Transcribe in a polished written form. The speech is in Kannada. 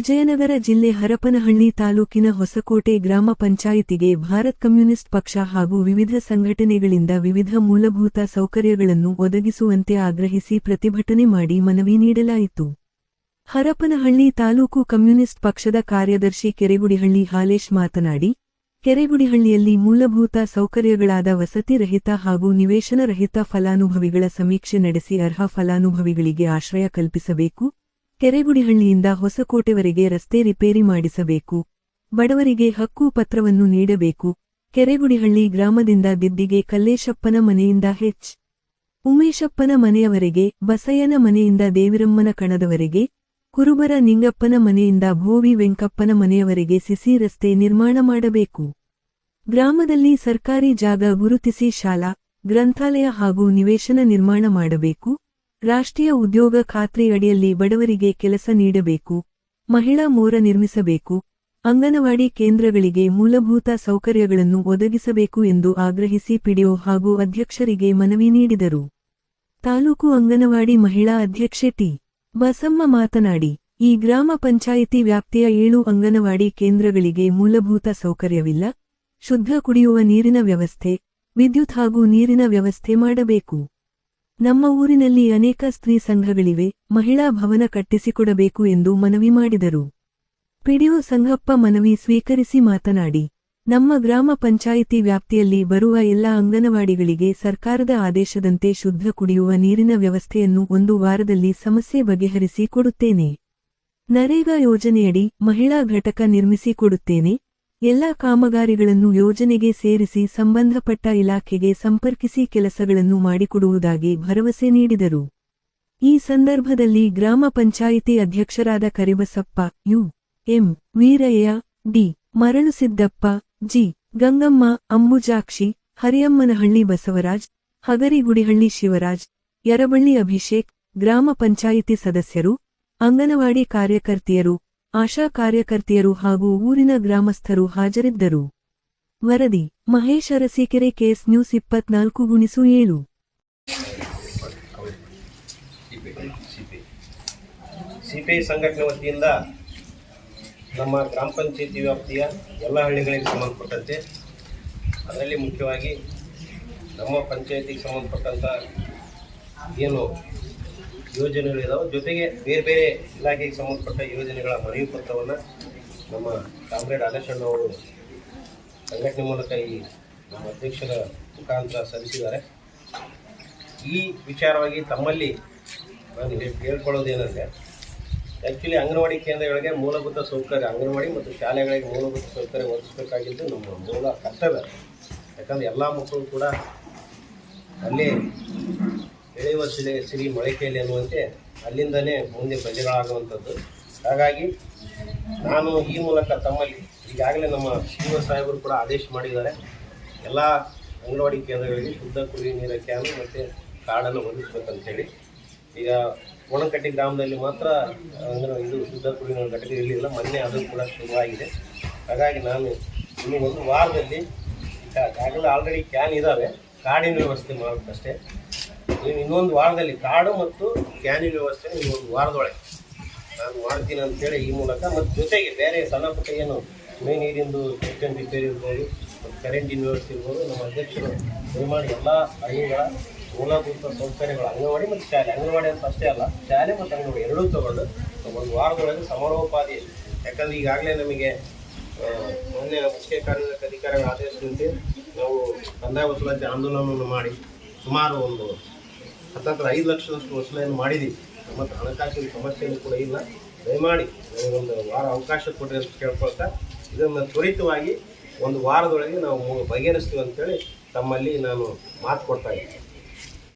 ವಿಜಯನಗರ ಜಿಲ್ಲೆ ಹರಪನಹಳ್ಳಿ ತಾಲೂಕಿನ ಹೊಸಕೋಟೆ ಗ್ರಾಮ ಪಂಚಾಯಿತಿಗೆ ಭಾರತ್ ಕಮ್ಯುನಿಸ್ಟ್ ಪಕ್ಷ ಹಾಗೂ ವಿವಿಧ ಸಂಘಟನೆಗಳಿಂದ ವಿವಿಧ ಮೂಲಭೂತ ಸೌಕರ್ಯಗಳನ್ನು ಒದಗಿಸುವಂತೆ ಆಗ್ರಹಿಸಿ ಪ್ರತಿಭಟನೆ ಮಾಡಿ ಮನವಿ ನೀಡಲಾಯಿತು. ಹರಪನಹಳ್ಳಿ ತಾಲೂಕು ಕಮ್ಯುನಿಸ್ಟ್ ಪಕ್ಷದ ಕಾರ್ಯದರ್ಶಿ ಕೆರೆಗುಡಿಹಳ್ಳಿ ಹಾಲೇಶ್ ಮಾತನಾಡಿ, ಕೆರೆಗುಡಿಹಳ್ಳಿಯಲ್ಲಿ ಮೂಲಭೂತ ಸೌಕರ್ಯಗಳಾದ ವಸತಿ ರಹಿತ ಹಾಗೂ ನಿವೇಶನ ರಹಿತ ಫಲಾನುಭವಿಗಳ ಸಮೀಕ್ಷೆ ನಡೆಸಿ ಅರ್ಹ ಫಲಾನುಭವಿಗಳಿಗೆ ಆಶ್ರಯ ಕಲ್ಪಿಸಬೇಕು. ಕೆರೆಗುಡಿಹಳ್ಳಿಯಿಂದ ಹೊಸಕೋಟೆವರೆಗೆ ರಸ್ತೆ ರಿಪೇರಿ ಮಾಡಿಸಬೇಕು. ಬಡವರಿಗೆ ಹಕ್ಕು ಪತ್ರವನ್ನು ನೀಡಬೇಕು. ಕೆರೆಗುಡಿಹಳ್ಳಿ ಗ್ರಾಮದಿಂದ ದಿದ್ದಿಗೆ ಕಲ್ಲೇಶಪ್ಪನ ಮನೆಯಿಂದ ಎಚ್. ಉಮೇಶಪ್ಪನ ಮನೆಯವರೆಗೆ, ಬಸಯ್ಯನ ಮನೆಯಿಂದ ದೇವಿರಮ್ಮನ ಕಣದವರೆಗೆ, ಕುರುಬರ ನಿಂಗಪ್ಪನ ಮನೆಯಿಂದ ಭೋವಿ ವೆಂಕಪ್ಪನ ಮನೆಯವರೆಗೆ ಸಿಸಿ ರಸ್ತೆ ನಿರ್ಮಾಣ ಮಾಡಬೇಕು. ಗ್ರಾಮದಲ್ಲಿ ಸರ್ಕಾರಿ ಜಾಗ ಗುರುತಿಸಿ ಶಾಲಾ, ಗ್ರಂಥಾಲಯ ಹಾಗೂ ನಿವೇಶನ ನಿರ್ಮಾಣ ಮಾಡಬೇಕು. ರಾಷ್ಟ್ರೀಯ ಉದ್ಯೋಗ ಖಾತ್ರಿ ಅಡಿಯಲ್ಲಿ ಬಡವರಿಗೆ ಕೆಲಸ ನೀಡಬೇಕು. ಮಹಿಳಾ ಮೋರ ನಿರ್ಮಿಸಬೇಕು. ಅಂಗನವಾಡಿ ಕೇಂದ್ರಗಳಿಗೆ ಮೂಲಭೂತ ಸೌಕರ್ಯಗಳನ್ನು ಒದಗಿಸಬೇಕು ಎಂದು ಆಗ್ರಹಿಸಿ ಪಿಡಿಒ ಹಾಗೂ ಅಧ್ಯಕ್ಷರಿಗೆ ಮನವಿ ನೀಡಿದರು. ತಾಲೂಕು ಅಂಗನವಾಡಿ ಮಹಿಳಾ ಅಧ್ಯಕ್ಷೆ ಟಿ. ಬಸಮ್ಮ ಮಾತನಾಡಿ, ಈ ಗ್ರಾಮ ಪಂಚಾಯಿತಿ ವ್ಯಾಪ್ತಿಯ 7 ಅಂಗನವಾಡಿ ಕೇಂದ್ರಗಳಿಗೆ ಮೂಲಭೂತ ಸೌಕರ್ಯವಿಲ್ಲ. ಶುದ್ಧ ಕುಡಿಯುವ ನೀರಿನ ವ್ಯವಸ್ಥೆ, ವಿದ್ಯುತ್ ಹಾಗೂ ನೀರಿನ ವ್ಯವಸ್ಥೆ ಮಾಡಬೇಕು. ನಮ್ಮ ಊರಿನಲ್ಲಿ ಅನೇಕ ಸ್ತ್ರೀ ಸಂಘಗಳಿವೆ. ಮಹಿಳಾ ಭವನ ಕಟ್ಟಿಸಿಕೊಡಬೇಕು ಎಂದು ಮನವಿ ಮಾಡಿದರು. ಪಿಡಿಒ ಸಂಗಪ್ಪ ಮನವಿ ಸ್ವೀಕರಿಸಿ ಮಾತನಾಡಿ, ನಮ್ಮ ಗ್ರಾಮ ಪಂಚಾಯಿತಿ ವ್ಯಾಪ್ತಿಯಲ್ಲಿ ಬರುವ ಎಲ್ಲ ಅಂಗನವಾಡಿಗಳಿಗೆ ಸರ್ಕಾರದ ಆದೇಶದಂತೆ ಶುದ್ಧ ಕುಡಿಯುವ ನೀರಿನ ವ್ಯವಸ್ಥೆಯನ್ನು 1 ವಾರದಲ್ಲಿ ಸಮಸ್ಯೆ ಬಗೆಹರಿಸಿ ಕೊಡುತ್ತೇನೆ. ನರೇಗಾ ಯೋಜನೆಯಡಿ ಮಹಿಳಾ ಘಟಕ ನಿರ್ಮಿಸಿ ಕೊಡುತ್ತೇನೆ. ಎಲ್ಲ ಕಾಮಗಾರಿಗಳನ್ನು ಯೋಜನೆಗೆ ಸೇರಿಸಿ ಸಂಬಂಧಪಟ್ಟ ಇಲಾಖೆಗೆ ಸಂಪರ್ಕಿಸಿ ಕೆಲಸಗಳನ್ನು ಮಾಡಿಕೊಡುವುದಾಗಿ ಭರವಸೆ ನೀಡಿದರು. ಈ ಸಂದರ್ಭದಲ್ಲಿ ಗ್ರಾಮ ಪಂಚಾಯಿತಿ ಅಧ್ಯಕ್ಷರಾದ Karibasappa, U. M. Veerayya, D. Maralusiddappa, G. Gangamma, Ambujakshi, Hariyammanahalli Basavaraj, Hagarigudihalli Shivaraj, Yaraballi Abhishek, ಗ್ರಾಮ ಪಂಚಾಯಿತಿ ಸದಸ್ಯರು, ಅಂಗನವಾಡಿ ಕಾರ್ಯಕರ್ತೆಯರು, ಆಶಾ ಕಾರ್ಯಕರ್ತೆಯರು ಹಾಗೂ ಊರಿನ ಗ್ರಾಮಸ್ಥರು ಹಾಜರಿದ್ದರು. ವರದಿ Mahesh Arsikere, case news 24/7. CPI ಸಂಘಟನೆ ವತಿಯಿಂದ ನಮ್ಮ ಗ್ರಾಮ ಪಂಚಾಯಿತಿ ವ್ಯಾಪ್ತಿಯ ಎಲ್ಲ ಹಳ್ಳಿಗಳಿಗೆ ಸಂಬಂಧಪಟ್ಟಂತೆ, ಅದರಲ್ಲಿ ಮುಖ್ಯವಾಗಿ ನಮ್ಮ ಪಂಚಾಯಿತಿಗೆ ಸಂಬಂಧಪಟ್ಟಂಥ ಏನು ಯೋಜನೆಗಳಿದಾವೆ, ಜೊತೆಗೆ ಬೇರೆ ಬೇರೆ ಇಲಾಖೆಗೆ ಸಂಬಂಧಪಟ್ಟ ಯೋಜನೆಗಳ ಮನವಿ ಪತ್ರವನ್ನು ನಮ್ಮ ಕಾಮ್ರೇಡ್ ಆಲೇಶಣ್ಣ ಅವರು ಸಂಘಟನೆ ಮೂಲಕ ಈ ನಮ್ಮ ಅಧ್ಯಕ್ಷರ ಮುಖಾಂತರ ಸಲ್ಲಿಸಿದ್ದಾರೆ. ಈ ವಿಚಾರವಾಗಿ ತಮ್ಮಲ್ಲಿ ನಾನು ಹೇಳ್ಕೊಳ್ಳೋದೇನೆಂದರೆ, ಆ್ಯಕ್ಚುಲಿ ಅಂಗನವಾಡಿ ಕೇಂದ್ರಗಳಿಗೆ ಮೂಲಭೂತ ಸೌಕರ್ಯ, ಅಂಗನವಾಡಿ ಮತ್ತು ಶಾಲೆಗಳಿಗೆ ಮೂಲಭೂತ ಸೌಕರ್ಯ ಒದಗಿಸಬೇಕಾಗಿದ್ದು ನಮ್ಮ ಮೂಲ ಕರ್ತವ್ಯ. ಯಾಕಂದರೆ ಎಲ್ಲ ಮಕ್ಕಳು ಕೂಡ ಅಲ್ಲೇ ಬೆಳೆಯುವ ಸಿರಿ ಮೊಳಕೆಯಲ್ಲಿ ಅನ್ನುವಂತೆ ಅಲ್ಲಿಂದನೇ ಮುಂದೆ ಪ್ರಜೆಗಳಾಗುವಂಥದ್ದು. ಹಾಗಾಗಿ ನಾನು ಈ ಮೂಲಕ ತಮ್ಮಲ್ಲಿ ಈಗಾಗಲೇ ನಮ್ಮ ಶ್ರೀನಿವಾಸ ಸಾಹೇಬರು ಕೂಡ ಆದೇಶ ಮಾಡಿದ್ದಾರೆ, ಎಲ್ಲ ಅಂಗನವಾಡಿ ಕೇಂದ್ರಗಳಿಗೆ ಶುದ್ಧ ಕುಡಿಯುವ ನೀರಿನ ಕ್ಯಾನು ಮತ್ತು ಕಾರ್ಡನ್ನು ಒದಗಿಸ್ಬೇಕಂತೇಳಿ. ಈಗ ಒಣಕಟ್ಟಿ ಗ್ರಾಮದಲ್ಲಿ ಮಾತ್ರ ಇದು ಶುದ್ಧ ಕುಡಿಯುವ ಘಟಕ ಇರಲಿಲ್ಲ, ಮೊನ್ನೆ ಅದು ಕೂಡ ಶುರುವಾಗಿದೆ. ಹಾಗಾಗಿ ನಾನು ಇನ್ನು 1 ವಾರದಲ್ಲಿ ಈಗಾಗಲೇ ಆಲ್ರೆಡಿ ಕ್ಯಾನ್ ಇದ್ದಾವೆ, ಕಾರ್ಡಿನ ವ್ಯವಸ್ಥೆ ಮಾಡಬೇಕಷ್ಟೇ. ನೀವು ಇನ್ನೊಂದು ವಾರದಲ್ಲಿ ಕಾರ್ಡು ಮತ್ತು ಕ್ಯಾನಿನ ವ್ಯವಸ್ಥೆ ಇನ್ನೊಂದು ವಾರದೊಳಗೆ ನಾನು ಮಾಡ್ತೀನಿ ಅಂತೇಳಿ ಈ ಮೂಲಕ, ಮತ್ತು ಜೊತೆಗೆ ಬೇರೆ ಸಣ್ಣ ಪುಟ್ಟ ಏನು ಮೇ ನೀರಿಂದು ಕಿಚನ್ ರಿಪೇರಿ ಇರ್ಬೋದು ಮತ್ತು ಕರೆಂಟಿನ ವ್ಯವಸ್ಥೆ ಇರ್ಬೋದು, ನಮ್ಮ ಅಧ್ಯಕ್ಷರು ದಯಮಾಡಿ ಎಲ್ಲ ಹಳ್ಳಿಗಳ ಮೂಲಭೂತ ಸೌಕರ್ಯಗಳು ಅಂಗನವಾಡಿ ಮತ್ತು ಶಾಲೆ, ಅಂಗನವಾಡಿ ಅಂತ ಅಷ್ಟೇ ಅಲ್ಲ, ಶಾಲೆ ಮತ್ತು ಅಂಗನವಾಡಿ ಎರಡೂ ತಗೊಂಡು 1 ವಾರದೊಳಗೆ ಸಮರೋಪಾದಿ. ಯಾಕಂದರೆ ಈಗಾಗಲೇ ನಮಗೆ ಮೊನ್ನೆ ಮುಖ್ಯ ಕಾರ್ಯನಿರ್ವಾಹಕ ಆದೇಶದಂತೆ ನಾವು ಕಂದಾಯ ವಸೂಲಾತಿ ಆಂದೋಲನವನ್ನು ಮಾಡಿ ಸುಮಾರು ಒಂದು 5 ಲಕ್ಷದಷ್ಟು ವಸೂಲಿಯನ್ನು ಮಾಡಿದ್ದೀವಿ. ಮತ್ತು ಹಣಕಾಸಿನ ಸಮಸ್ಯೆಯೂ ಕೂಡ ಇಲ್ಲ. ದಯಮಾಡಿ ನನಗೊಂದು ವಾರ ಅವಕಾಶ ಕೊಡ್ರಿ ಅಂತ ಕೇಳ್ಕೊಳ್ತಾ, ಇದನ್ನು ತ್ವರಿತವಾಗಿ 1 ವಾರದೊಳಗೆ ನಾವು ಬಗೆಹರಿಸ್ತೀವಿ ಅಂತೇಳಿ ತಮ್ಮಲ್ಲಿ ನಾನು ಮಾತು ಕೊಡ್ತಾ ಇದ್ದೀನಿ.